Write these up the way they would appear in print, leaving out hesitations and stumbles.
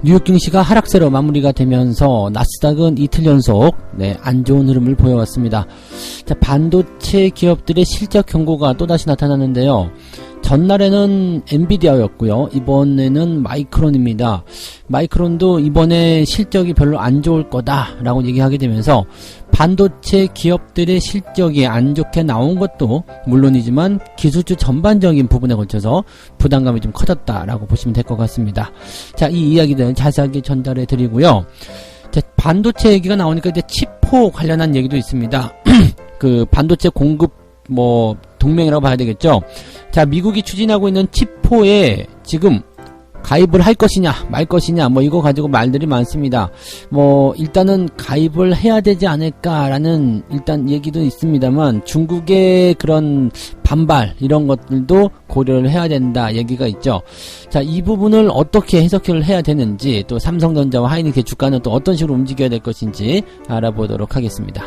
뉴욕 증시가 하락세로 마무리가 되면서 나스닥은 이틀 연속 안 좋은 흐름을 보여왔습니다. 자, 반도체 기업들의 실적 경고가 또다시 나타났는데요. 전날에는 엔비디아였고요. 이번에는 마이크론입니다. 마이크론도 이번에 실적이 별로 안 좋을 거다라고 얘기하게 되면서 반도체 기업들의 실적이 안 좋게 나온 것도 물론이지만 기술주 전반적인 부분에 걸쳐서 부담감이 좀 커졌다라고 보시면 될 것 같습니다. 자, 이 이야기들은 자세하게 전달해 드리고요. 자, 반도체 얘기가 나오니까 이제 칩포 관련한 얘기도 있습니다. 그 반도체 공급 동맹이라고 봐야 되겠죠. 자, 미국이 추진하고 있는 칩포에 지금 가입을 할 것이냐 말 것이냐 이거 가지고 말들이 많습니다. 일단은 가입을 해야 되지 않을까라는 일단 얘기도 있습니다만 중국의 그런 반발 이런 것들도 고려를 해야 된다 얘기가 있죠. 자, 이 부분을 어떻게 해석을 해야 되는지, 또 삼성전자와 하이닉스의 주가는 또 어떤 식으로 움직여야 될 것인지 알아보도록 하겠습니다.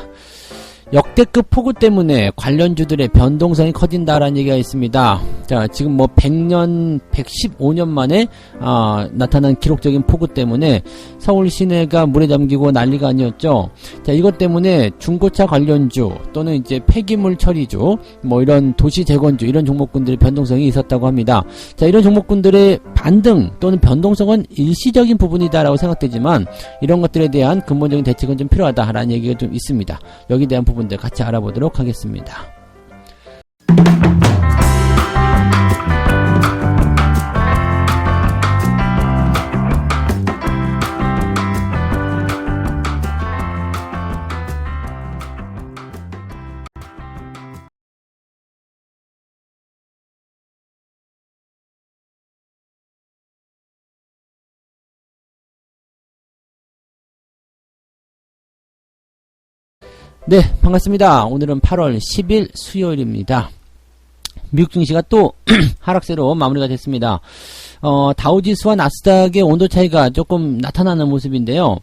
역대급 폭우 때문에 관련주들의 변동성이 커진다라는 얘기가 있습니다. 자, 지금 100년, 115년 만에 나타난 기록적인 폭우 때문에 서울 시내가 물에 잠기고 난리가 아니었죠. 자, 이것 때문에 중고차 관련주 또는 이제 폐기물 처리주, 이런 도시 재건주 이런 종목군들의 변동성이 있었다고 합니다. 자, 이런 종목군들의 반등 또는 변동성은 일시적인 부분이다라고 생각되지만 이런 것들에 대한 근본적인 대책은 좀 필요하다라는 얘기가 좀 있습니다. 여기에 대한 부분들 같이 알아보도록 하겠습니다. 네, 반갑습니다. 오늘은 8월 10일 수요일입니다. 미국 증시가 또 하락세로 마무리가 됐습니다. 다우지수와 나스닥의 온도 차이가 조금 나타나는 모습인데요.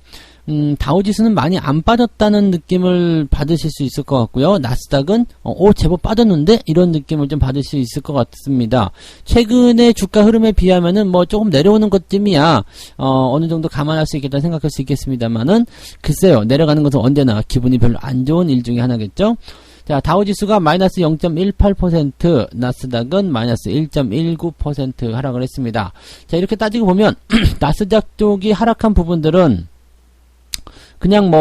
다우지수는 많이 안 빠졌다는 느낌을 받으실 수 있을 것 같고요. 나스닥은 제법 빠졌는데 이런 느낌을 좀 받을 수 있을 것 같습니다. 최근의 주가 흐름에 비하면은 조금 내려오는 것쯤이야 어느 정도 감안할 수 있겠다 생각할 수 있겠습니다만은 글쎄요, 내려가는 것은 언제나 기분이 별로 안 좋은 일 중에 하나겠죠. 자, 다우지수가 마이너스 0.18%, 나스닥은 마이너스 1.19% 하락을 했습니다. 자, 이렇게 따지고 보면 나스닥 쪽이 하락한 부분들은 그냥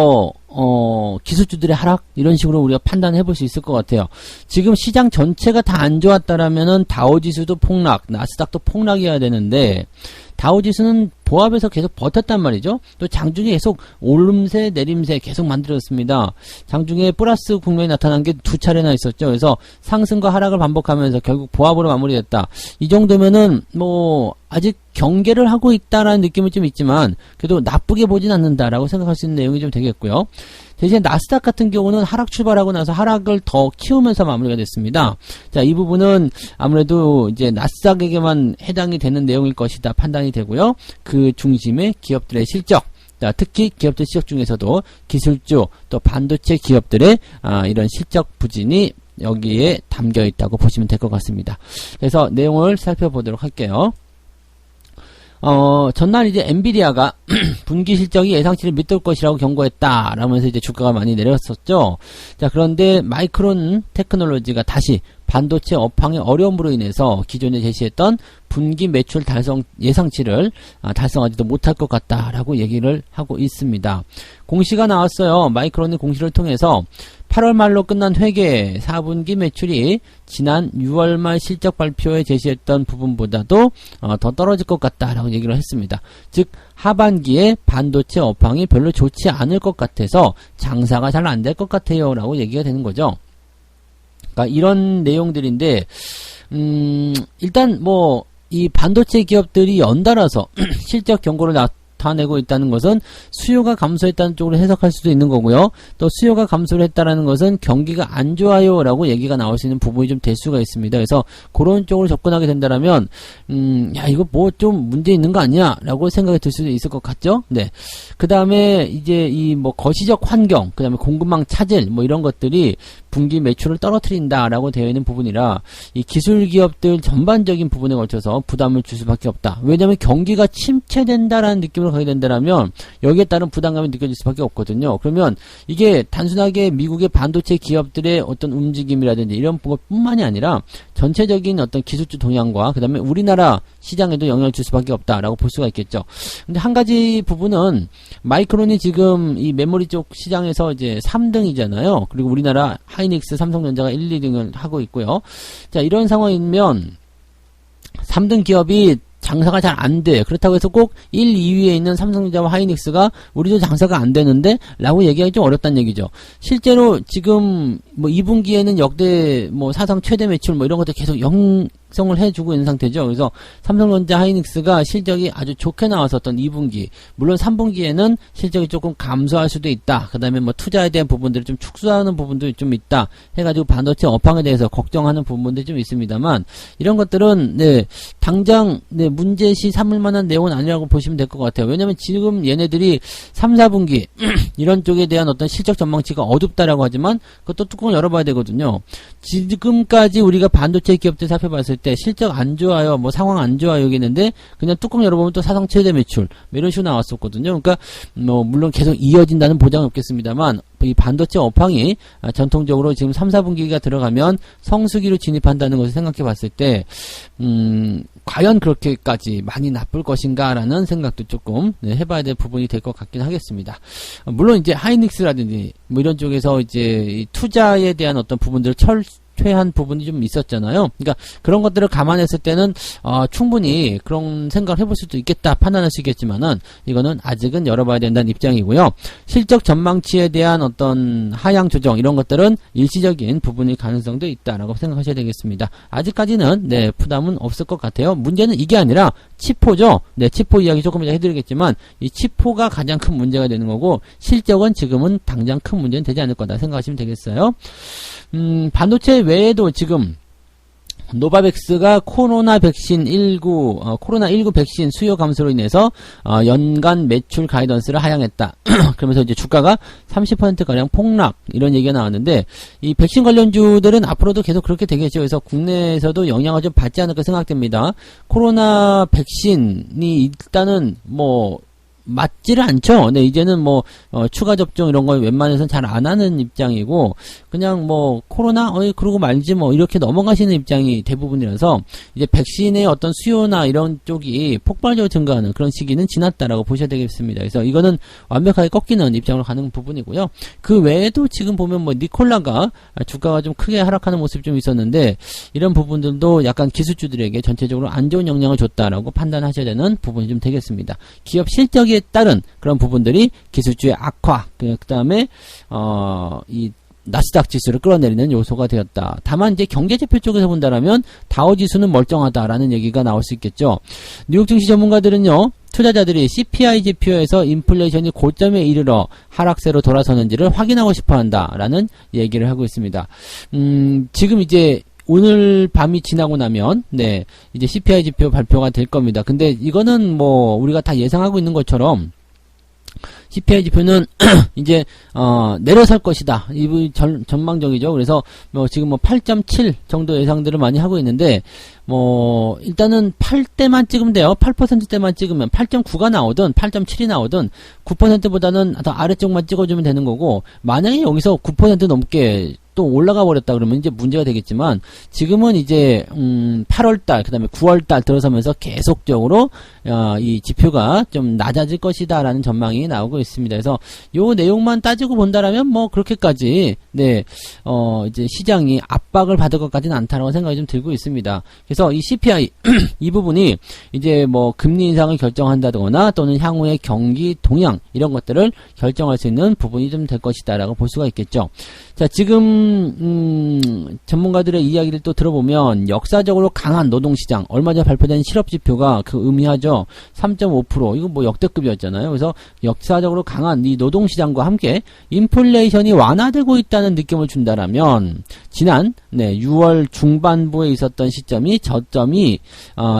기술주들의 하락 이런 식으로 우리가 판단해 볼 수 있을 것 같아요. 지금 시장 전체가 다 안 좋았다라면은 다우지수도 폭락, 나스닥도 폭락이어야 되는데 다우지수는 보합에서 계속 버텼단 말이죠. 또 장중에 계속 오름세 내림세 계속 만들어졌습니다. 장중에 플러스 국면이 나타난 게 두 차례나 있었죠. 그래서 상승과 하락을 반복하면서 결국 보합으로 마무리됐다. 이 정도면은 아직 경계를 하고 있다라는 느낌은 좀 있지만 그래도 나쁘게 보진 않는다라고 생각할 수 있는 내용이 좀 되겠고요. 대신 나스닥 같은 경우는 하락 출발하고 나서 하락을 더 키우면서 마무리가 됐습니다. 자, 이 부분은 아무래도 이제 나스닥에게만 해당이 되는 내용일 것이다 판단이 되고요. 그 중심에 기업들의 실적, 특히 기업들 실적 중에서도 기술주 또 반도체 기업들의 이런 실적 부진이 여기에 담겨 있다고 보시면 될 것 같습니다. 그래서 내용을 살펴보도록 할게요. 전날 이제 엔비디아가 분기 실적이 예상치를 밑돌 것이라고 경고했다 라면서 이제 주가가 많이 내렸었죠. 자, 그런데 마이크론 테크놀로지가 다시 반도체 업황의 어려움으로 인해서 기존에 제시했던 분기 매출 달성 예상치를 달성하지도 못할 것 같다라고 얘기를 하고 있습니다. 공시가 나왔어요. 마이크론의 공시를 통해서 8월 말로 끝난 회계 4분기 매출이 지난 6월 말 실적 발표에 제시했던 부분보다도 더 떨어질 것 같다라고 얘기를 했습니다. 즉 하반기에 반도체 업황이 별로 좋지 않을 것 같아서 장사가 잘 안 될 것 같아요 라고 얘기가 되는 거죠. 그러니까 이런 내용들인데 일단 이 반도체 기업들이 연달아서 실적 경고를 나타내고 있다는 것은 수요가 감소했다는 쪽으로 해석할 수도 있는 거고요. 또 수요가 감소를 했다는 것은 경기가 안 좋아요 라고 얘기가 나올 수 있는 부분이 좀 될 수가 있습니다. 그래서 그런 쪽으로 접근하게 된다면 이거 좀 문제 있는 거 아니야 라고 생각이 들 수도 있을 것 같죠. 네. 그 다음에 이제 이 거시적 환경, 그 다음에 공급망 차질 이런 것들이 분기 매출을 떨어뜨린다라고 되어 있는 부분이라 이 기술 기업들 전반적인 부분에 걸쳐서 부담을 줄 수밖에 없다. 왜냐하면 경기가 침체된다라는 느낌을 쪽으로 가게 된다면 여기에 따른 부담감이 느껴질 수밖에 없거든요. 그러면 이게 단순하게 미국의 반도체 기업들의 어떤 움직임이라든지 이런 것뿐만이 아니라 전체적인 어떤 기술주 동향과 그 다음에 우리나라 시장에도 영향을 줄 수밖에 없다라고 볼 수가 있겠죠. 근데 한 가지 부분은 마이크론이 지금 이 메모리 쪽 시장에서 이제 3등이잖아요. 그리고 우리나라 하이닉스, 삼성전자가 1, 2등을 하고 있고요. 자, 이런 상황이면 3등 기업이 장사가 잘 안 돼. 그렇다고 해서 꼭 1, 2위에 있는 삼성전자와 하이닉스가 우리도 장사가 안 되는데 라고 얘기하기 좀 어렵다는 얘기죠. 실제로 지금 뭐 2분기에는 역대 뭐 사상 최대 매출 뭐 이런 것들 계속 형성을 해주고 있는 상태죠. 그래서 삼성전자 하이닉스가 실적이 아주 좋게 나왔었던 2분기, 물론 3분기에는 실적이 조금 감소할 수도 있다. 그 다음에 뭐 투자에 대한 부분들을 좀 축소하는 부분도 좀 있다 해가지고 반도체 업황에 대해서 걱정하는 부분들이 좀 있습니다만, 이런 것들은 네 당장 네 문제시 삼을 만한 내용은 아니라고 보시면 될 것 같아요. 왜냐면 지금 얘네들이 3, 4분기 이런 쪽에 대한 어떤 실적 전망치가 어둡다라고 하지만 그것도 뚜껑을 열어봐야 되거든요. 지금까지 우리가 반도체 기업들 살펴봤을 때 실적 안 좋아요, 뭐 상황 안 좋아요 여기는데 그냥 뚜껑 열어보면 또 사상 최대 매출 뭐 이런 식으로 나왔었거든요. 그러니까 뭐 물론 계속 이어진다는 보장은 없겠습니다만 이 반도체 업황이 전통적으로 지금 3, 4분기가 들어가면 성수기로 진입한다는 것을 생각해 봤을 때 과연 그렇게까지 많이 나쁠 것인가라는 생각도 조금 해봐야 될 부분이 될 것 같긴 하겠습니다. 물론 이제 하이닉스라든지 뭐 이런 쪽에서 이제 이 투자에 대한 어떤 부분들을 철퇴한 부분이 좀 있었잖아요. 그러니까 그런 것들을 감안했을 때는 충분히 그런 생각을 해볼 수도 있겠다 판단할 수 있겠지만은 이거는 아직은 열어봐야 된다는 입장이고요. 실적 전망치에 대한 어떤 하향 조정 이런 것들은 일시적인 부분일 가능성도 있다라고 생각하셔야 되겠습니다. 아직까지는 네 부담은 없을 것 같아요. 문제는 이게 아니라 치포죠. 네, 치포 이야기 조금 이따 해드리겠지만 이 치포가 가장 큰 문제가 되는 거고 실적은 지금은 당장 큰 문제는 되지 않을 거다 생각하시면 되겠어요. 반도체 외에도 지금 노바백스가 코로나19 백신 수요 감소로 인해서 연간 매출 가이던스를 하향했다. 그러면서 이제 주가가 30%가량 폭락 이런 얘기가 나왔는데 이 백신 관련주들은 앞으로도 계속 그렇게 되겠죠. 그래서 국내에서도 영향을 좀 받지 않을까 생각됩니다. 코로나 백신이 일단은 뭐 맞지를 않죠. 네, 이제는 뭐 추가 접종 이런 거 웬만해서는 잘 안 하는 입장이고 그냥 뭐 코로나 그러고 말지 뭐 이렇게 넘어가시는 입장이 대부분이라서 이제 백신의 어떤 수요나 이런 쪽이 폭발적으로 증가하는 그런 시기는 지났다라고 보셔야 되겠습니다. 그래서 이거는 완벽하게 꺾이는 입장으로 가는 부분이고요. 그 외에도 지금 보면 뭐 니콜라가 주가가 좀 크게 하락하는 모습이 좀 있었는데 이런 부분들도 약간 기술주들에게 전체적으로 안 좋은 영향을 줬다라고 판단하셔야 되는 부분이 좀 되겠습니다. 기업 실적에 따른 그런 부분들이 기술주의 악화, 그 다음에 이 나스닥 지수를 끌어내리는 요소가 되었다. 다만 이제 경제지표 쪽에서 본다라면 다우지수는 멀쩡하다라는 얘기가 나올 수 있겠죠. 뉴욕 증시 전문가들은요, 투자자들이 CPI 지표에서 인플레이션이 고점에 이르러 하락세로 돌아서는지를 확인하고 싶어한다라는 얘기를 하고 있습니다. 지금 이제 오늘 밤이 지나고 나면 네 이제 CPI 지표 발표가 될 겁니다. 근데 이거는 뭐 우리가 다 예상하고 있는 것처럼 CPI 지표는 이제 내려설 것이다. 이 전망적이죠. 그래서 뭐 지금 뭐 8.7 정도 예상들을 많이 하고 있는데 뭐 일단은 8대만 찍으면 돼요. 8%대만 찍으면 8.9가 나오든 8.7이 나오든 9%보다는 더 아래쪽만 찍어주면 되는 거고, 만약에 여기서 9% 넘게 또 올라가 버렸다 그러면 이제 문제가 되겠지만 지금은 이제 8월달 그 다음에 9월달 들어서면서 계속적으로 이 지표가 좀 낮아질 것이다 라는 전망이 나오고 있습니다. 그래서 요 내용만 따지고 본다라면 뭐 그렇게까지 네 이제 시장이 압박을 받을 것까지는 않다라고 생각이 좀 들고 있습니다. 그래서 이 CPI 이 부분이 이제 뭐 금리 인상을 결정한다거나 또는 향후의 경기 동향 이런 것들을 결정할 수 있는 부분이 좀 될 것이다 라고 볼 수가 있겠죠. 자, 지금 전문가들의 이야기를 또 들어보면 역사적으로 강한 노동시장, 얼마 전에 발표된 실업지표가 그 의미하죠. 3.5% 이거 뭐 역대급이었잖아요. 그래서 역사적으로 강한 이 노동시장과 함께 인플레이션이 완화되고 있다는 느낌을 준다라면 지난 6월 중반부에 있었던 시점이 저점이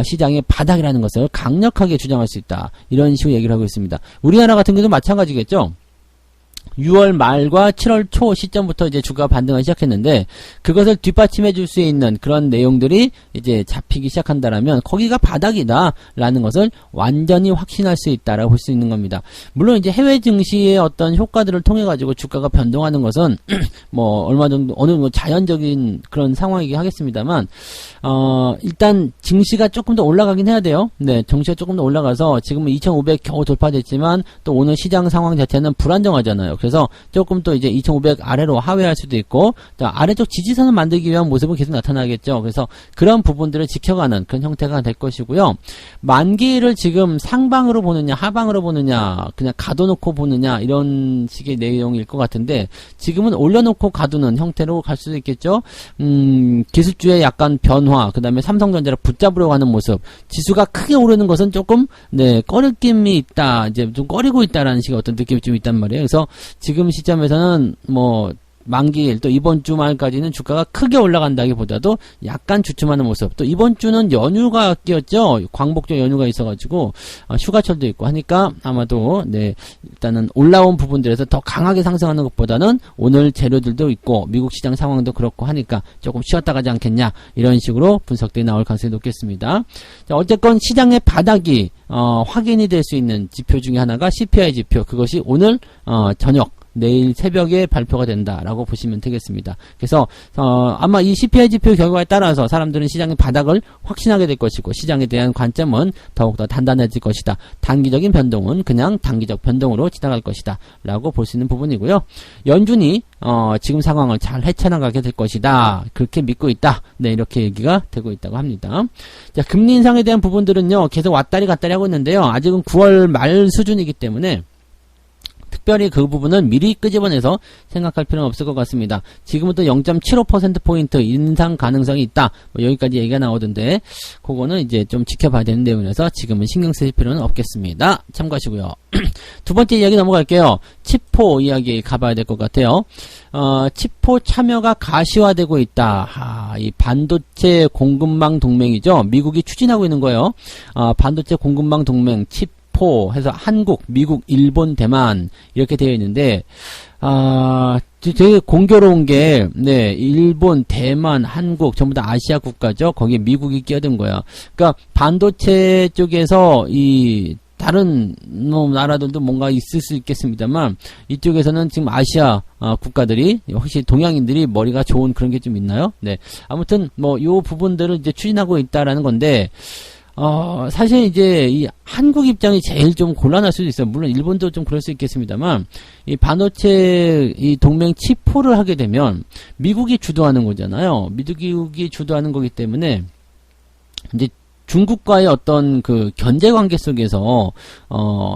시장의 바닥이라는 것을 강력하게 주장할 수 있다. 이런 식으로 얘기를 하고 있습니다. 우리나라 같은 경우도 마찬가지겠죠. 6월 말과 7월 초 시점부터 이제 주가가 반등하기 시작했는데 그것을 뒷받침해 줄 수 있는 그런 내용들이 이제 잡히기 시작한다라면 거기가 바닥이다라는 것을 완전히 확신할 수 있다라고 볼 수 있는 겁니다. 물론 이제 해외 증시의 어떤 효과들을 통해 가지고 주가가 변동하는 것은 뭐 얼마 정도 어느 뭐 자연적인 그런 상황이긴 하겠습니다만 일단 증시가 조금 더 올라가긴 해야 돼요. 네, 증시가 조금 더 올라가서 지금은 2,500 겨우 돌파됐지만 또 오늘 시장 상황 자체는 불안정하잖아요. 그래서 조금 또 이제 2,500 아래로 하회할 수도 있고 또 아래쪽 지지선을 만들기 위한 모습은 계속 나타나겠죠. 그래서 그런 부분들을 지켜가는 그런 형태가 될 것이고요. 만기를 지금 상방으로 보느냐 하방으로 보느냐 그냥 가둬놓고 보느냐 이런 식의 내용일 것 같은데 지금은 올려놓고 가두는 형태로 갈 수도 있겠죠. 기술주의 약간 변화 그 다음에 삼성전자를 붙잡으려고 하는 모습 지수가 크게 오르는 것은 조금 네 꺼리낌이 있다 이제 좀 꺼리고 있다라는 식의 어떤 느낌이 좀 있단 말이에요. 그래서 지금 시점에서는 뭐 만기일 또 이번 주말까지는 주가가 크게 올라간다기보다도 약간 주춤하는 모습. 또 이번 주는 연휴가 끼었죠. 광복절 연휴가 있어가지고 휴가철도 있고 하니까 아마도 네 일단은 올라온 부분들에서 더 강하게 상승하는 것보다는 오늘 재료들도 있고 미국 시장 상황도 그렇고 하니까 조금 쉬었다 가지 않겠냐 이런 식으로 분석들이 나올 가능성이 높겠습니다. 자, 어쨌건 시장의 바닥이 확인이 될 수 있는 지표 중에 하나가 CPI 지표. 그것이 오늘 저녁 내일 새벽에 발표가 된다라고 보시면 되겠습니다. 그래서 아마 이 CPI 지표 결과에 따라서 사람들은 시장의 바닥을 확신하게 될 것이고 시장에 대한 관점은 더욱더 단단해질 것이다. 단기적인 변동은 그냥 단기적 변동으로 지나갈 것이다 라고 볼 수 있는 부분이고요. 연준이 지금 상황을 잘 헤쳐나가게 될 것이다. 그렇게 믿고 있다. 네, 이렇게 얘기가 되고 있다고 합니다. 자, 금리 인상에 대한 부분들은요. 계속 왔다리 갔다리 하고 있는데요. 아직은 9월 말 수준이기 때문에 특별히 그 부분은 미리 끄집어내서 생각할 필요는 없을 것 같습니다. 지금부터 0.75%포인트 인상 가능성이 있다. 뭐 여기까지 얘기가 나오던데 그거는 이제 좀 지켜봐야 되는 내용이라서 지금은 신경 쓸 필요는 없겠습니다. 참고하시고요. 두 번째 이야기 넘어갈게요. 치포 이야기 가봐야 될 것 같아요. 치포 참여가 가시화되고 있다. 이 반도체 공급망 동맹이죠. 미국이 추진하고 있는 거예요. 반도체 공급망 동맹 해서 한국, 미국, 일본, 대만 이렇게 되어 있는데 되게 공교로운 게 네, 일본, 대만, 한국 전부 다 아시아 국가죠. 거기에 미국이 끼어든 거야. 그러니까 반도체 쪽에서 이 다른 나라들도 뭔가 있을 수 있겠습니다만 이쪽에서는 지금 아시아 국가들이 혹시 동양인들이 머리가 좋은 그런 게 좀 있나요? 네, 아무튼 뭐 요 부분들을 이제 추진하고 있다라는 건데. 사실 이제 이 한국 입장이 제일 좀 곤란할 수도 있어요. 물론 일본도 좀 그럴 수 있겠습니다만 이 반도체 이 동맹 치포를 하게 되면 미국이 주도하는 거잖아요. 미국이 주도하는 거기 때문에 이제 중국과의 어떤 그 견제 관계 속에서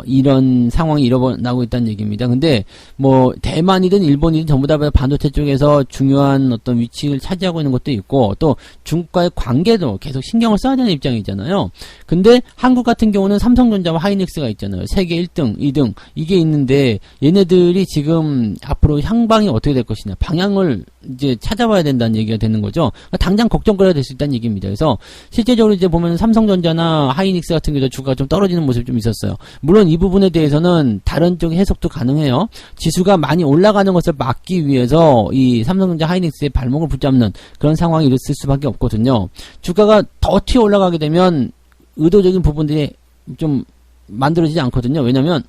이런 상황이 일어나고 있다는 얘기입니다. 근데 뭐 대만이든 일본이든 전부 다 반도체 쪽에서 중요한 어떤 위치를 차지하고 있는 것도 있고 또 중국과의 관계도 계속 신경을 써야 되는 입장이잖아요. 근데 한국 같은 경우는 삼성전자와 하이닉스가 있잖아요. 세계 1등, 2등 이게 있는데 얘네들이 지금 앞으로 향방이 어떻게 될 것이냐 방향을 이제 찾아봐야 된다는 얘기가 되는 거죠. 그러니까 당장 걱정거리가 될 수 있다는 얘기입니다. 그래서 실제적으로 이제 보면 삼성전자나 하이닉스 같은 경우도 주가가 좀 떨어지는 모습이 좀 있었어요. 물론 이 부분에 대해서는 다른 쪽의 해석도 가능해요. 지수가 많이 올라가는 것을 막기 위해서 이 삼성전자 하이닉스의 발목을 붙잡는 그런 상황이 있을 수밖에 없거든요. 주가가 더 튀어 올라가게 되면 의도적인 부분들이 좀 만들어지지 않거든요. 왜냐면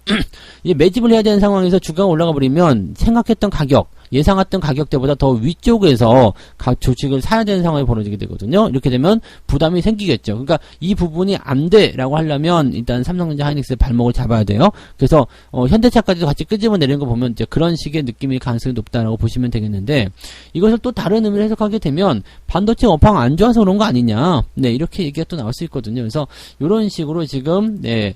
이제 매집을 해야 되는 상황에서 주가가 올라가 버리면 생각했던 가격 예상했던 가격대보다 더 위쪽에서 주식을 사야 되는 상황이 벌어지게 되거든요. 이렇게 되면 부담이 생기겠죠. 그러니까 이 부분이 안 돼라고 하려면 일단 삼성전자 하이닉스의 발목을 잡아야 돼요. 그래서 현대차까지도 같이 끄집어 내리는 거 보면 이제 그런 식의 느낌이 가능성이 높다라고 보시면 되겠는데 이것을 또 다른 의미로 해석하게 되면 반도체 업황 안 좋아서 그런 거 아니냐. 네, 이렇게 얘기가 또 나올 수 있거든요. 그래서 이런 식으로 지금 네,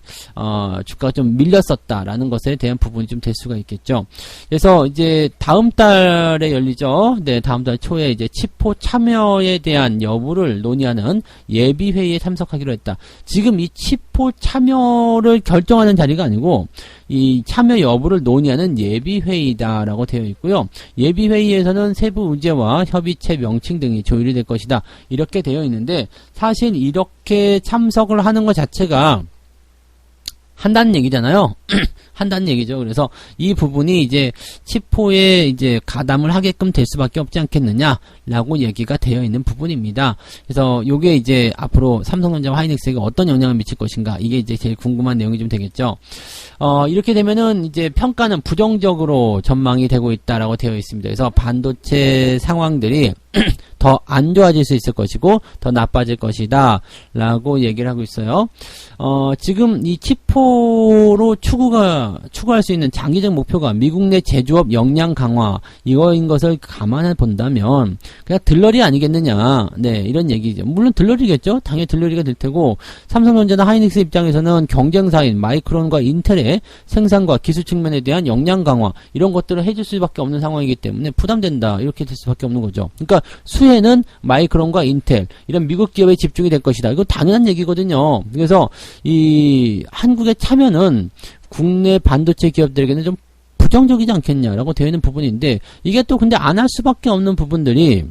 주가가 좀 밀렸었다라는 것에 대한 부분이 좀 될 수가 있겠죠. 그래서 이제 다음 달에 열리죠. 네, 다음 달 초에 이제 치포 참여에 대한 여부를 논의하는 예비회의에 참석하기로 했다. 지금 이 치포 참여를 결정하는 자리가 아니고 이 참여 여부를 논의하는 예비회의다라고 되어 있고요. 예비회의에서는 세부 의제와 협의체 명칭 등이 조율이 될 것이다. 이렇게 되어 있는데 사실 이렇게 참석을 하는 것 자체가 한다는 얘기잖아요. 한다는 얘기죠. 그래서 이 부분이 이제 치포에 이제 가담을 하게끔 될 수밖에 없지 않겠느냐라고 얘기가 되어 있는 부분입니다. 그래서 요게 이제 앞으로 삼성전자와 하이닉스에게 어떤 영향을 미칠 것인가, 이게 이제 제일 궁금한 내용이 좀 되겠죠. 이렇게 되면은 이제 평가는 부정적으로 전망이 되고 있다라고 되어 있습니다. 그래서 반도체 상황들이 더 안 좋아질 수 있을 것이고 더 나빠질 것이다 라고 얘기를 하고 있어요. 지금 이 치포로 추구할 수 있는 장기적 목표가 미국 내 제조업 역량 강화 이거인 것을 감안해 본다면 그냥 들러리 아니겠느냐, 네, 이런 얘기죠. 물론 들러리겠죠. 당연히 들러리가 될 테고, 삼성전자나 하이닉스 입장에서는 경쟁사인 마이크론과 인텔의 생산과 기술 측면에 대한 역량 강화 이런 것들을 해줄 수밖에 없는 상황이기 때문에 부담된다, 이렇게 될 수밖에 없는 거죠. 그러니까 수혜는 마이크론과 인텔 이런 미국 기업에 집중이 될 것이다. 이거 당연한 얘기거든요. 그래서 이 한국의 참여는 국내 반도체 기업들에게는 좀 부정적이지 않겠냐라고 되어 있는 부분인데, 이게 또 근데 안 할 수밖에 없는 부분들이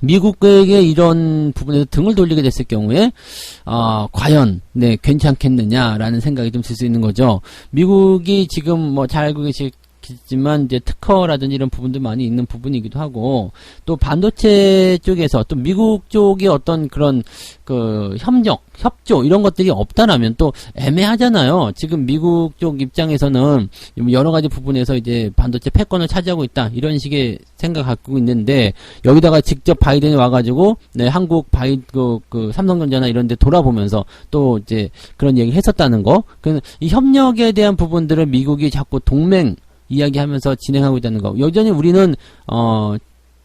미국에게 이런 부분에서 등을 돌리게 됐을 경우에 과연 네 괜찮겠느냐라는 생각이 좀 들 수 있는 거죠. 미국이 지금 뭐 잘 알고 계시지만 이제 특허라든지 이런 부분도 많이 있는 부분이기도 하고, 또 반도체 쪽에서 또 미국 쪽의 어떤 그런 그 협조 이런 것들이 없다라면 또 애매하잖아요. 지금 미국 쪽 입장에서는 여러 가지 부분에서 이제 반도체 패권을 차지하고 있다, 이런 식의 생각 갖고 있는데, 여기다가 직접 바이든이 와가지고 네 한국 그 삼성전자나 이런 데 돌아보면서 또 이제 그런 얘기를 했었다는 거. 이 협력에 대한 부분들을 미국이 자꾸 동맹 이야기하면서 진행하고 있다는 거. 여전히 우리는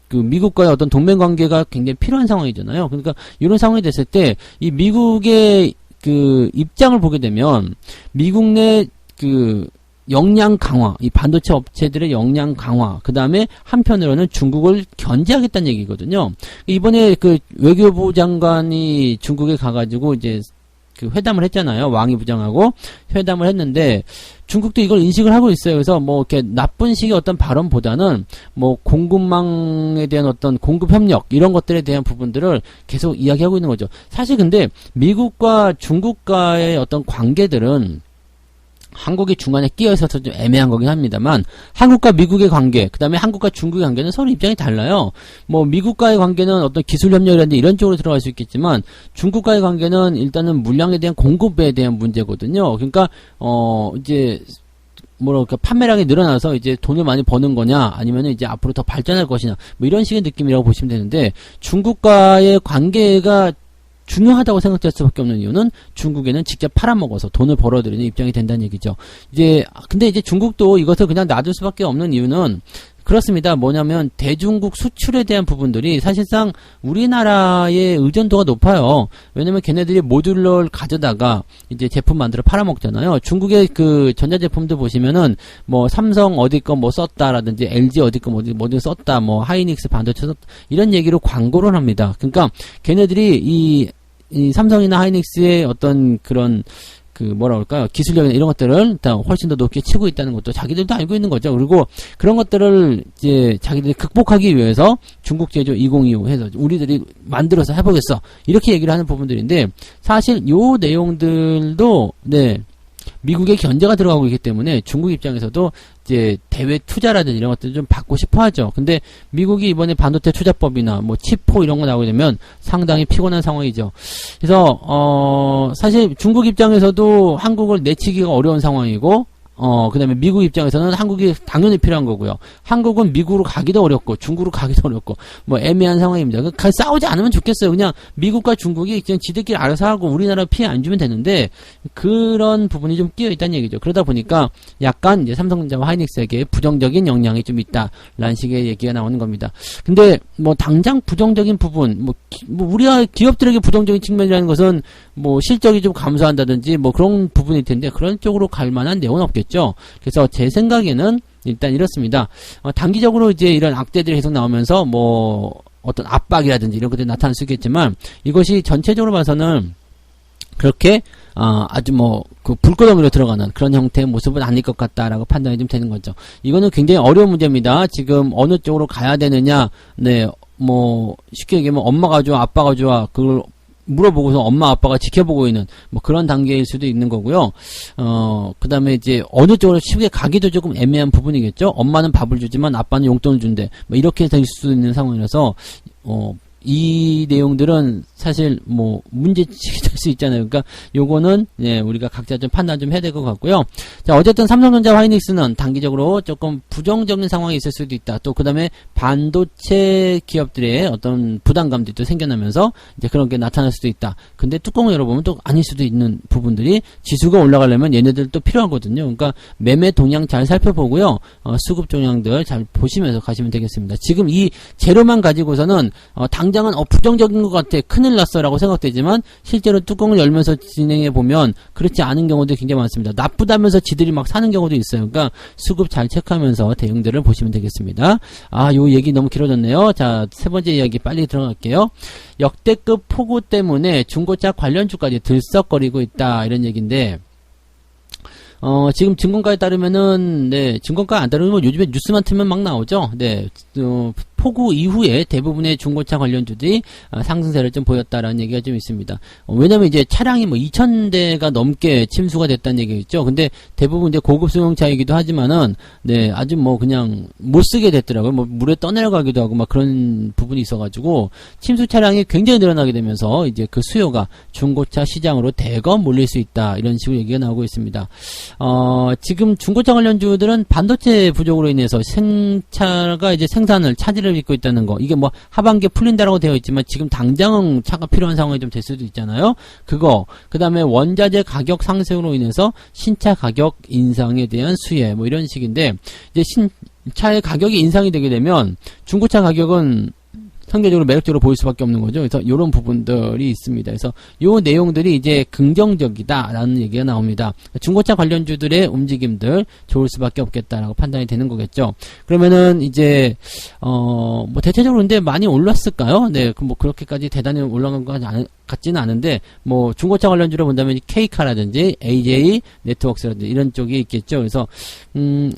그 미국과의 어떤 동맹 관계가 굉장히 필요한 상황이잖아요. 그러니까 이런 상황이 됐을 때 이 미국의 그 입장을 보게 되면 미국 내 그 역량 강화, 이 반도체 업체들의 역량 강화, 그 다음에 한편으로는 중국을 견제하겠다는 얘기거든요. 이번에 그 외교부 장관이 중국에 가가지고 이제 그 회담을 했잖아요. 왕이 부장하고 회담을 했는데 중국도 이걸 인식을 하고 있어요. 그래서 뭐 이렇게 나쁜 식의 어떤 발언보다는 뭐 공급망에 대한 어떤 공급 협력 이런 것들에 대한 부분들을 계속 이야기하고 있는 거죠. 사실 근데 미국과 중국과의 어떤 관계들은 한국이 중간에 끼어 있어서 좀 애매한 거긴 합니다만, 한국과 미국의 관계, 그 다음에 한국과 중국의 관계는 서로 입장이 달라요. 뭐 미국과의 관계는 어떤 기술 협력이라든지 이런 쪽으로 들어갈 수 있겠지만, 중국과의 관계는 일단은 물량에 대한 공급에 대한 문제거든요. 그러니까 이제 뭐랄까 판매량이 늘어나서 이제 돈을 많이 버는 거냐, 아니면은 이제 앞으로 더 발전할 것이냐, 뭐 이런 식의 느낌이라고 보시면 되는데, 중국과의 관계가 중요하다고 생각될 수밖에 없는 이유는 중국에는 직접 팔아먹어서 돈을 벌어들이는 입장이 된다는 얘기죠. 근데 이제 중국도 이것을 그냥 놔둘 수밖에 없는 이유는 그렇습니다. 뭐냐면 대중국 수출에 대한 부분들이 사실상 우리나라의 의존도가 높아요. 왜냐면 걔네들이 모듈러를 가져다가 이제 제품 만들어 팔아먹잖아요. 중국의 그 전자제품들 보시면은 뭐 삼성 어디 거 뭐 썼다라든지 LG 어디 거 뭐든 썼다, 뭐 하이닉스 반도체 썼다, 이런 얘기로 광고를 합니다. 그러니까 걔네들이 이 삼성이나 하이닉스의 어떤 그런 그 뭐라 그럴까요, 기술력이나 이런 것들을 일단 훨씬 더 높게 치고 있다는 것도 자기들도 알고 있는 거죠. 그리고 그런 것들을 이제 자기들이 극복하기 위해서 중국 제조 2025 해서 우리들이 만들어서 해보겠어, 이렇게 얘기를 하는 부분들인데, 사실 요 내용들도 네 미국의 견제가 들어가고 있기 때문에 중국 입장에서도 이제 대외 투자라든지 이런 것들을 좀 받고 싶어 하죠. 근데 미국이 이번에 반도체 투자법이나 뭐 치포 이런 거 나오게 되면 상당히 피곤한 상황이죠. 그래서 사실 중국 입장에서도 한국을 내치기가 어려운 상황이고, 그 다음에 미국 입장에서는 한국이 당연히 필요한 거고요. 한국은 미국으로 가기도 어렵고 중국으로 가기도 어렵고 뭐 애매한 상황입니다. 싸우지 않으면 좋겠어요. 그냥 미국과 중국이 그냥 지들끼리 알아서 하고 우리나라 피해 안 주면 되는데, 그런 부분이 좀 끼어 있다는 얘기죠. 그러다 보니까 약간 이제 삼성전자와 하이닉스에게 부정적인 영향이 좀 있다라는 식의 얘기가 나오는 겁니다. 근데 뭐 당장 부정적인 부분, 뭐 우리가 기업들에게 부정적인 측면이라는 것은 뭐 실적이 좀 감소한다든지 뭐 그런 부분일 텐데, 그런 쪽으로 갈 만한 내용은 없겠죠. 그래서 제 생각에는 일단 이렇습니다. 단기적으로 이제 이런 악재들이 계속 나오면서 뭐 어떤 압박이라든지 이런 것들이 나타날 수 있겠지만, 이것이 전체적으로 봐서는 그렇게 아주 뭐 그 불구덩이로 들어가는 그런 형태의 모습은 아닐 것 같다라고 판단이 좀 되는 거죠. 이거는 굉장히 어려운 문제입니다. 지금 어느 쪽으로 가야 되느냐, 네, 뭐 쉽게 얘기하면 엄마가 좋아 아빠가 좋아, 그걸 물어보고서 엄마 아빠가 지켜보고 있는 뭐 그런 단계일 수도 있는 거고요. 그 다음에 이제 어느 쪽으로 쉽게 가기도 조금 애매한 부분이겠죠. 엄마는 밥을 주지만 아빠는 용돈을 준대. 뭐 이렇게 될 수 있는 상황이라서 이 내용들은 사실 뭐 문제치기 될 수 있잖아요. 그러니까 요거는 예, 우리가 각자 좀 판단 좀 해야 될 것 같고요. 자, 어쨌든 삼성전자 하이닉스는 단기적으로 조금 부정적인 상황이 있을 수도 있다. 또 그다음에 반도체 기업들의 어떤 부담감들도 생겨나면서 이제 그런 게 나타날 수도 있다. 근데 뚜껑을 열어보면 또 아닐 수도 있는 부분들이 지수가 올라가려면 얘네들도 필요하거든요. 그러니까 매매 동향 잘 살펴보고요. 수급 동향들 잘 보시면서 가시면 되겠습니다. 지금 이 재료만 가지고서는 당장은 부정적인 것 같아, 큰일 났어라고 생각되지만 실제로 뚜껑을 열면서 진행해 보면 그렇지 않은 경우도 굉장히 많습니다. 나쁘다면서 지들이 막 사는 경우도 있어요. 그러니까 수급 잘 체크하면서 대응들을 보시면 되겠습니다. 요 얘기 너무 길어졌네요. 자, 세 번째 이야기 빨리 들어갈게요. 역대급 폭우 때문에 중고차 관련주까지 들썩거리고 있다, 이런 얘기인데, 지금 증권가에 따르면은, 네, 증권가 안 따르면 요즘에 뉴스만 틀면 막 나오죠. 네, 폭우 이후에 대부분의 중고차 관련주들이 상승세를 좀 보였다라는 얘기가 좀 있습니다. 왜냐면 이제 차량이 뭐 2,000대가 넘게 침수가 됐다는 얘기겠죠. 근데 대부분 이제 고급 승용차이기도 하지만은, 네, 아주 뭐 그냥 못 쓰게 됐더라고요. 뭐 물에 떠내려가기도 하고 막 그런 부분이 있어가지고 침수 차량이 굉장히 늘어나게 되면서 이제 그 수요가 중고차 시장으로 대거 몰릴 수 있다, 이런 식으로 얘기가 나오고 있습니다. 지금 중고차 관련주들은 반도체 부족으로 인해서 차가 이제 생산을 차질을 빚고 있다는 거. 이게 뭐 하반기에 풀린다라고 되어 있지만 지금 당장은 차가 필요한 상황이 좀 될 수도 있잖아요. 그거. 그 다음에 원자재 가격 상승으로 인해서 신차 가격 인상에 대한 수혜. 뭐 이런 식인데, 이제 신차의 가격이 인상이 되게 되면 중고차 가격은 상대적으로 매력적으로 보일 수밖에 없는 거죠. 그래서 이런 부분들이 있습니다. 그래서 요 내용들이 이제 긍정적이다라는 얘기가 나옵니다. 중고차 관련주들의 움직임들 좋을 수밖에 없겠다라고 판단이 되는 거겠죠. 그러면은 이제 뭐 대체적으로 근데 많이 올랐을까요? 네, 뭐 그렇게까지 대단히 올라간 거 같지는 않은데, 뭐 중고차 관련주로 본다면 K카라든지 AJ 네트워크스라든지 이런 쪽이 있겠죠. 그래서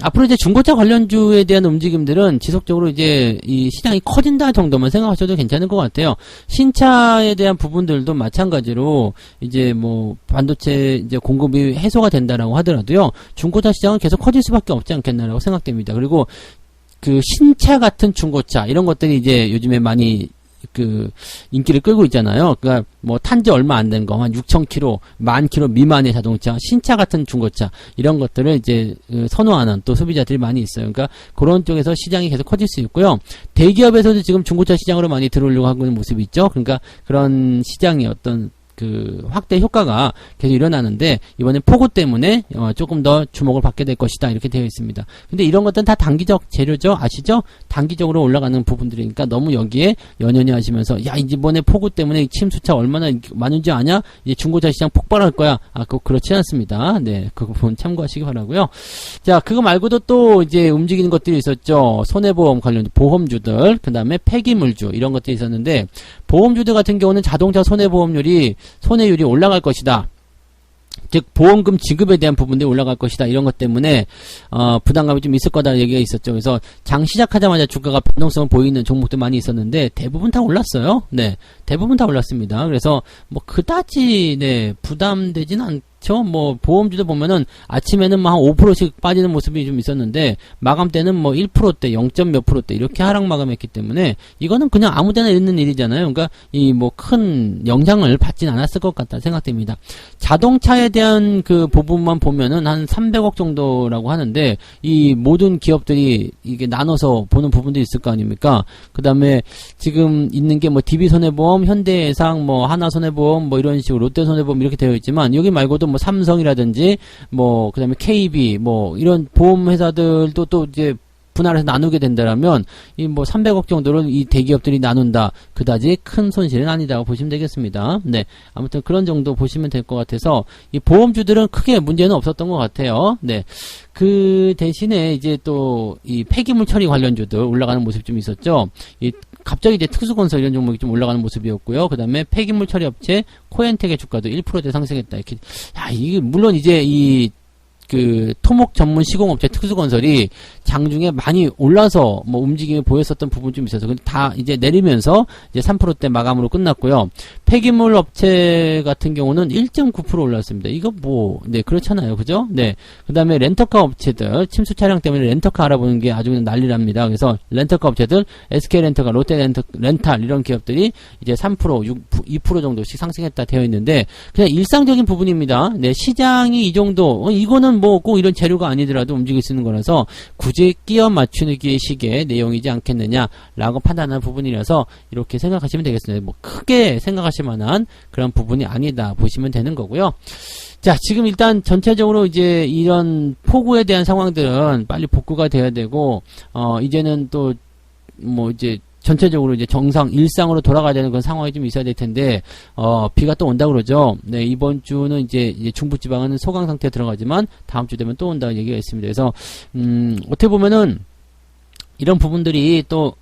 앞으로 이제 중고차 관련주에 대한 움직임들은 지속적으로 이제 이 시장이 커진다 정도만 생각하셔도 괜찮을 것 같아요. 신차에 대한 부분들도 마찬가지로 이제 뭐 반도체 이제 공급이 해소가 된다라고 하더라도요, 중고차 시장은 계속 커질 수밖에 없지 않겠나라고 생각됩니다. 그리고 그 신차 같은 중고차 이런 것들이 이제 요즘에 많이 인기를 끌고 있잖아요. 그러니까 뭐 탄지 얼마 안 된 거, 한 6,000km, 10,000km 미만의 자동차, 신차 같은 중고차 이런 것들을 이제 선호하는 또 소비자들이 많이 있어요. 그러니까 그런 쪽에서 시장이 계속 커질 수 있고요. 대기업에서도 지금 중고차 시장으로 많이 들어오려고 하고 있는 모습이 있죠. 그러니까 그런 시장의 어떤 확대 효과가 계속 일어나는데, 이번에 폭우 때문에 조금 더 주목을 받게 될 것이다, 이렇게 되어 있습니다. 근데 이런 것들은 다 단기적 재료죠. 아시죠? 단기적으로 올라가는 부분들이니까 너무 여기에 연연히 하시면서, 야, 이번에 폭우 때문에 침수차 얼마나 많은 줄 아냐? 이제 중고차 시장 폭발할 거야. 그렇지 않습니다. 네, 그 부분 참고하시기 바라고요. 자, 그거 말고도 또 이제 움직이는 것들이 있었죠. 손해보험 관련 보험주들, 그 다음에 폐기물주 이런 것들이 있었는데, 보험주들 같은 경우는 자동차 손해율이 올라갈 것이다. 즉 보험금 지급에 대한 부분들이 올라갈 것이다, 이런 것 때문에 부담감이 좀 있을 거다 얘기가 있었죠. 그래서 장 시작하자마자 주가가 변동성을 보이는 종목도 많이 있었는데 대부분 다 올랐어요. 네, 대부분 다 올랐습니다. 그래서 뭐 그다지 부담되진 않죠. 뭐 보험주도 보면은 아침에는 뭐 한 5%씩 빠지는 모습이 좀 있었는데 마감 때는 뭐 1%대, 0. 몇 %대 이렇게 하락 마감했기 때문에 이거는 그냥 아무데나 있는 일이잖아요. 그러니까 이 뭐 큰 영향을 받진 않았을 것 같다 생각됩니다. 자동차에 대한 그 부분만 보면은 한 300억 정도라고 하는데, 이 모든 기업들이 이게 나눠서 보는 부분도 있을 거 아닙니까? 그 다음에 지금 있는 게 뭐 DB손해보험, 현대해상, 뭐 하나손해보험, 뭐 이런 식으로 롯데손해보험 이렇게 되어 있지만, 여기 말고도 뭐 삼성이라든지 뭐 그 다음에 KB 뭐 이런 보험 회사들도 또 이제 분할해서 나누게 된다라면 이 뭐 300억 정도를 이 대기업들이 나눈다, 그다지 큰 손실은 아니다고 보시면 되겠습니다. 네, 아무튼 그런 정도 보시면 될 것 같아서 이 보험주들은 크게 문제는 없었던 것 같아요. 네, 그 대신에 이제 또 이 폐기물 처리 관련주들 올라가는 모습이 좀 있었죠. 이 갑자기 이제 특수건설 이런 종목이 좀 올라가는 모습이었고요. 그 다음에 폐기물 처리 업체 코엔텍의 주가도 1%대 상승했다. 이렇게, 이게 물론 이제 그 토목 전문 시공업체 특수건설이 장중에 많이 올라서 뭐 움직임이 보였었던 부분 좀 있어서 근데 다 이제 내리면서 이제 3%대 마감으로 끝났고요. 폐기물 업체 같은 경우는 1.9% 올랐습니다. 이거 뭐 네 그렇잖아요, 그죠? 네. 그다음에 렌터카 업체들 침수 차량 때문에 렌터카 알아보는 게 아주 난리랍니다. 그래서 렌터카 업체들 SK 렌터카, 롯데 렌탈 이런 기업들이 이제 3%, 2% 정도씩 상승했다 되어 있는데 그냥 일상적인 부분입니다. 네, 시장이 이 정도 이거는 뭐 꼭 이런 재료가 아니더라도 움직일 수 있는 거라서 굳이 끼어 맞추는 게 식의 내용이지 않겠느냐라고 판단하는 부분이라서 이렇게 생각하시면 되겠습니다. 뭐 크게 생각하실 만한 그런 부분이 아니다 보시면 되는 거고요. 자, 지금 일단 전체적으로 이제 이런 폭우에 대한 상황들은 빨리 복구가 돼야 되고 이제는 또 뭐 이제 전체적으로 이제 정상, 일상으로 돌아가야 되는 그런 상황이 좀 있어야 될 텐데, 비가 또 온다 그러죠. 네, 이번 주는 이제 중부지방은 소강 상태에 들어가지만, 다음 주 되면 또 온다는 얘기가 있습니다. 그래서, 어떻게 보면은, 이런 부분들이 또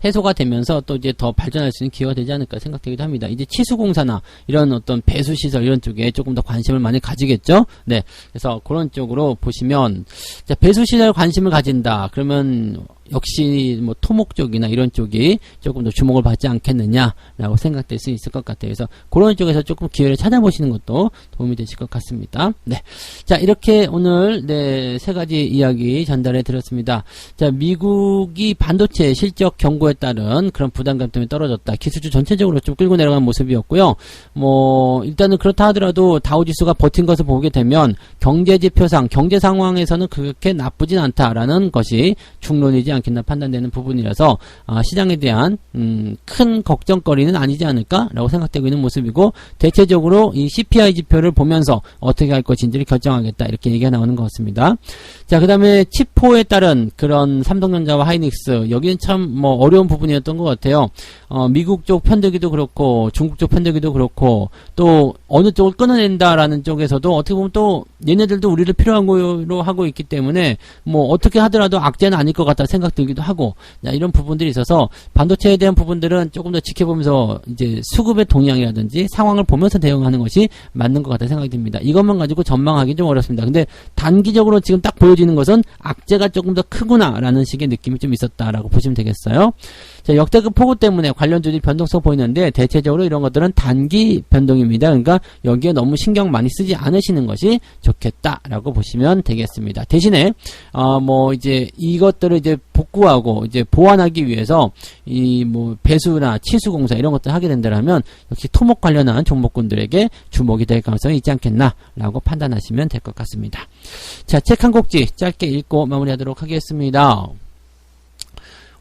해소가 되면서 또 이제 더 발전할 수 있는 기회가 되지 않을까 생각되기도 합니다. 이제 치수공사나 이런 어떤 배수시설 이런 쪽에 조금 더 관심을 많이 가지겠죠? 네. 그래서 그런 쪽으로 보시면, 자, 배수시설 관심을 가진다. 그러면 역시 뭐 토목 쪽이나 이런 쪽이 조금 더 주목을 받지 않겠느냐라고 생각될 수 있을 것 같아요. 그래서 그런 쪽에서 조금 기회를 찾아보시는 것도 도움이 되실 것 같습니다. 네. 자, 이렇게 오늘 네, 세 가지 이야기 전달해 드렸습니다. 자, 미국이 반도체 실적 경고에 따른 그런 부담감 때문에 떨어졌다. 기술주 전체적으로 좀 끌고 내려간 모습이었고요. 뭐 일단은 그렇다 하더라도 다우지수가 버틴 것을 보게 되면 경제지표상 경제 상황에서는 그렇게 나쁘진 않다라는 것이 중론이지 않겠나 판단되는 부분이라서 시장에 대한 큰 걱정거리는 아니지 않을까라고 생각되고 있는 모습이고 대체적으로 이 CPI 지표를 보면서 어떻게 할 것인지를 결정하겠다 이렇게 얘기가 나오는 것 같습니다. 자, 그 다음에 치포에 따른 그런 삼성전자와 하이닉스 여기는 참 뭐 어려운 부분이었던 것 같아요. 미국 쪽 편들기도 그렇고 중국 쪽 편들기도 그렇고 또 어느 쪽을 끊어낸다라는 쪽에서도 어떻게 보면 또 얘네들도 우리를 필요한 거로 하고 있기 때문에 뭐 어떻게 하더라도 악재는 아닐 것 같다 생각 들기도 하고 이런 부분들이 있어서 반도체에 대한 부분들은 조금 더 지켜보면서 이제 수급의 동향이라든지 상황을 보면서 대응하는 것이 맞는 것 같다 생각이 듭니다. 이것만 가지고 전망하기 좀 어렵습니다. 근데 단기적으로 지금 딱 보여지는 것은 악재가 조금 더 크구나라는 식의 느낌이 좀 있었다라고 보시면 되겠어요. 자, 역대급 폭우 때문에 관련주들이 변동성 보이는데 대체적으로 이런 것들은 단기 변동입니다. 그러니까 여기에 너무 신경 많이 쓰지 않으시는 것이 좋겠다라고 보시면 되겠습니다. 대신에 뭐 이제 이것들을 이제 복구하고 이제 보완하기 위해서 이 뭐 배수나 치수공사 이런 것들 하게 된다면 역시 토목 관련한 종목군들에게 주목이 될 가능성이 있지 않겠나라고 판단하시면 될 것 같습니다. 자, 책 한 곡지 짧게 읽고 마무리하도록 하겠습니다.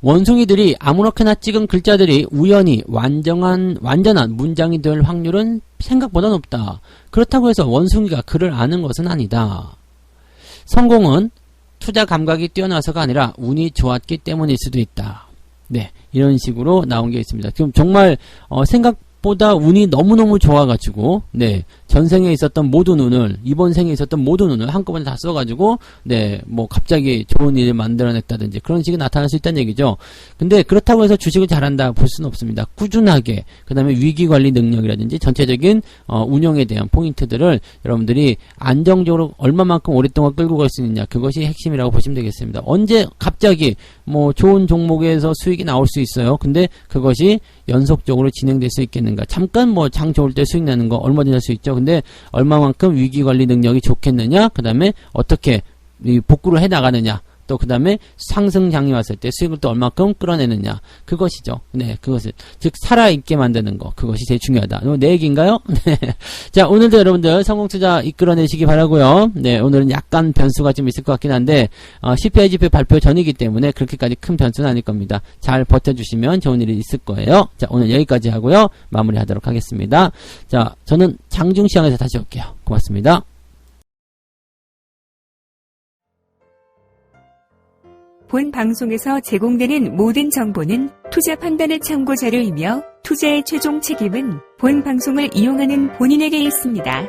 원숭이들이 아무렇게나 찍은 글자들이 우연히 완전한 문장이 될 확률은 생각보다 높다. 그렇다고 해서 원숭이가 글을 아는 것은 아니다. 성공은 투자 감각이 뛰어나서가 아니라 운이 좋았기 때문일 수도 있다. 네, 이런 식으로 나온 게 있습니다. 지금 정말 생각보다 운이 너무너무 좋아가지고 네, 전생에 있었던 모든 운을 이번 생에 있었던 모든 운을 한꺼번에 다 써가지고 네, 뭐 갑자기 좋은 일을 만들어냈다든지 그런 식이 나타날 수 있다는 얘기죠. 근데 그렇다고 해서 주식을 잘한다 볼 수는 없습니다. 꾸준하게 그 다음에 위기관리 능력이라든지 전체적인 운영에 대한 포인트들을 여러분들이 안정적으로 얼마만큼 오랫동안 끌고 갈 수 있느냐 그것이 핵심이라고 보시면 되겠습니다. 언제 갑자기 뭐 좋은 종목에서 수익이 나올 수 있어요. 근데 그것이 연속적으로 진행될 수 있겠는가. 잠깐 뭐 장 좋을 때 수익 나는 거 얼마든지 할 수 있죠. 근데 얼마만큼 위기관리 능력이 좋겠느냐, 그 다음에 어떻게 복구를 해 나가느냐, 또 그 다음에 상승장이 왔을 때 수익을 또 얼마큼 끌어내느냐, 그것이죠. 네, 그것을 즉 살아있게 만드는 거, 그것이 제일 중요하다. 내 얘기인가요? 네. 자, 오늘도 여러분들 성공투자 이끌어내시기 바라고요. 네, 오늘은 약간 변수가 좀 있을 것 같긴 한데 CPI 지표 발표 전이기 때문에 그렇게까지 큰 변수는 아닐 겁니다. 잘 버텨주시면 좋은 일이 있을 거예요. 자, 오늘 여기까지 하고요. 마무리하도록 하겠습니다. 자, 저는 장중시장에서 다시 올게요. 고맙습니다. 본 방송에서 제공되는 모든 정보는 투자 판단의 참고 자료이며 투자의 최종 책임은 본 방송을 이용하는 본인에게 있습니다.